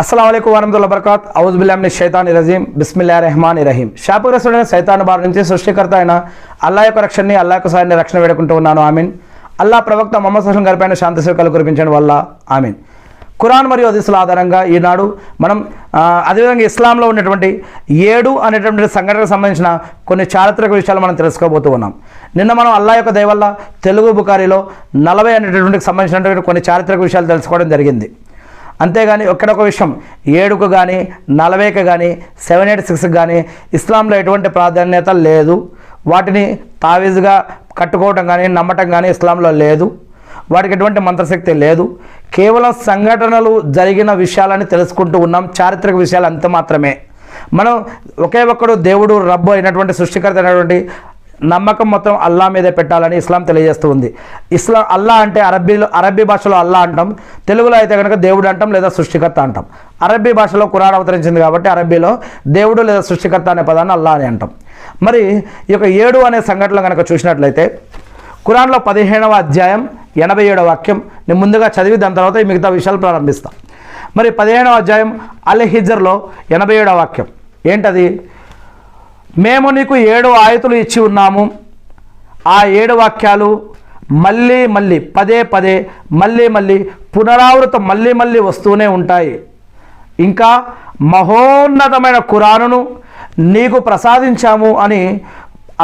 अस्सलाम वालेकुम वरहमतुल्लाहि वबरकातुहू औज़ु बिल्लाहि मिनश शैतानिर रजीम बिस्मिल्लाहिर रहमानिर रहीम శాపగ్రస్తుడైన సైతాను బారి నుంచి సృష్టికర్త అయిన అల్లాహ్ యొక్క రక్షణని అల్లాహ్ యొక్క సహాయాన్ని రక్షణ వేడుకుంటూ ఉన్నాను ఆమీన్. అల్లాహ్ ప్రవక్త ముహమ్మద్ సల్లల్లాహు అలైహి వసల్లం గారిపైన శాంతి సేవలు కురిపించడం వల్ల ఆమీన్. ఖురాన్ మరియు హదీసుల ఆధారంగా ఈనాడు మనం అదేవిధంగా ఇస్లాంలో ఉన్నటువంటి 7 అనేటువంటి సంఘటనకు సంబంధించిన కొన్ని చారిత్రక విషయాలు మనం తెలుసుకోబోతూ ఉన్నాం. నిన్న మనం అల్లాహ్ యొక్క దయ వల్ల తెలుగు బుఖారీలో 40 అనేటువంటికి సంబంధించినటువంటి కొన్ని చారిత్రక విషయాలు తెలుసుకోవడం జరిగింది. అంతేగాని ఒక్కడొక విషయం 7కు కానీ 40కి కానీ 786కి కానీ ఇస్లాంలో ఎటువంటి ప్రాధాన్యత లేదు. వాటిని తావీజుగా కట్టుకోవటం కానీ నమ్మటం కానీ ఇస్లాంలో లేదు. వాటికి ఎటువంటి మంత్రశక్తి లేదు. కేవలం సంఘటనలు జరిగిన విషయాలని తెలుసుకుంటూ ఉన్నాం. చారిత్రక విషయాలు అంత మాత్రమే. మనం ఒకే ఒక్కడు దేవుడు రబ్బు అయినటువంటి సృష్టికర్త అయినటువంటి నమ్మకం మొత్తం అల్లా మీదే పెట్టాలని ఇస్లాం తెలియజేస్తూ ఉంది. అల్లా అంటే అరబ్బీ భాషలో అల్లా అంటాం, తెలుగులో అయితే కనుక దేవుడు అంటాం లేదా సృష్టికర్త అంటాం. అరబ్బీ భాషలో ఖురాన్ అవతరించింది కాబట్టి అరబ్బీలో దేవుడు లేదా సృష్టికర్త అనే పదాన్ని అల్లా అని అంటాం. మరి ఈ యొక్క 7 అనే సంఘటనలు కనుక చూసినట్లయితే ఖురాన్లో 15వ అధ్యాయం 87వ వాక్యం నేను ముందుగా చదివి దాని తర్వాత ఈ మిగతా విషయాలు ప్రారంభిస్తాం. మరి 15వ అధ్యాయం అల్ హిజ్ర్లో 87వ వాక్యం ఏంటది? మేము నీకు 7 ఆయతులు ఇచ్చి ఉన్నాము. ఆ 7 వాక్యాలు మళ్ళీ మళ్ళీ పదే పదే మళ్ళీ పునరావృతం మళ్ళీ వస్తూనే ఉంటాయి. ఇంకా మహోన్నతమైన ఖురానును నీకు ప్రసాదించాము అని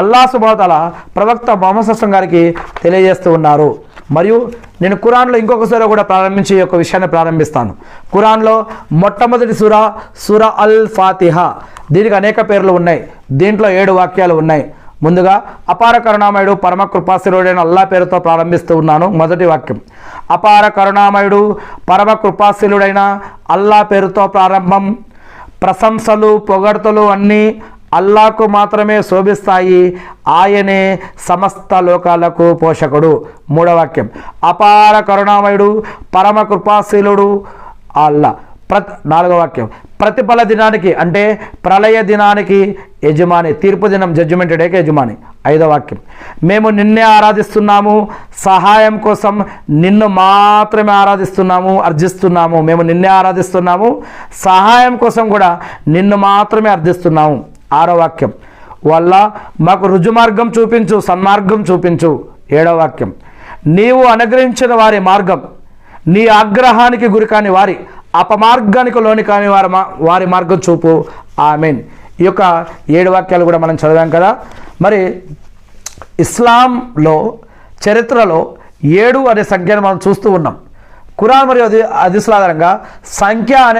అల్లాహ్ సుబ్హానహు వ తఆలా ప్రవక్త ముహమ్మద్ సల్లల్లాహు అలైహి వసల్లం గారికి తెలియజేస్తూ ఉన్నారు. మరియు నేను ఖురాన్లో ఇంకొకసారి కూడా ప్రారంభించి ఈ యొక్క విషయాన్ని ప్రారంభిస్తాను. ఖురాన్లో మొట్టమొదటి సూరా అల్ ఫాతిహా. దీనికి అనేక పేర్లు ఉన్నాయి. దీంట్లో 7 వాక్యాలు ఉన్నాయి. ముందుగా అపార కరుణామయుడు పరమ కృపాశీలుడైన అల్లా పేరుతో ప్రారంభిస్తూ ఉన్నాను. మొదటి వాక్యం అపార కరుణామయుడు పరమ కృపాశీలుడైన అల్లా పేరుతో ప్రారంభం. ప్రశంసలు పొగడ్తలు అన్నీ అల్లాకు మాత్రమే శోభిస్తాయి. ఆయనే సమస్త లోకాలకు పోషకుడు. మూడవ వాక్యం అపార కరుణామయుడు పరమ కృపాశీలుడు అల్లా. నాలుగవ వాక్యం ప్రతిఫల దినానికి అంటే ప్రళయ దినానికి యజమాని, తీర్పు దినం జడ్జిమెంట్ డేకి యజమాని. ఐదవ వాక్యం మేము నిన్నే ఆరాధిస్తున్నాము, సహాయం కోసం నిన్ను మాత్రమే అర్జిస్తున్నాము. మేము నిన్నే ఆరాధిస్తున్నాము, సహాయం కోసం కూడా నిన్ను మాత్రమే అర్థిస్తున్నాము. ఆరో వాక్యం వల్ల మాకు రుజుమార్గం చూపించు, సన్మార్గం చూపించు. ఏడవ వాక్యం నీవు అనుగ్రహించిన వారి మార్గం, నీ ఆగ్రహానికి గురికాని వారి, అపమార్గానికి లోని కాని వారి మార్గం చూపు. ఆమీన్. ఈ యొక్క 7 వాక్యాలు కూడా మనం చదివాం కదా. మరి ఇస్లాంలో చరిత్రలో 7 అనే సంఖ్యను మనం చూస్తూ ఉన్నాం. ఖురాన్ మరియు హదీసుల ఆధారంగా సంఖ్య అనే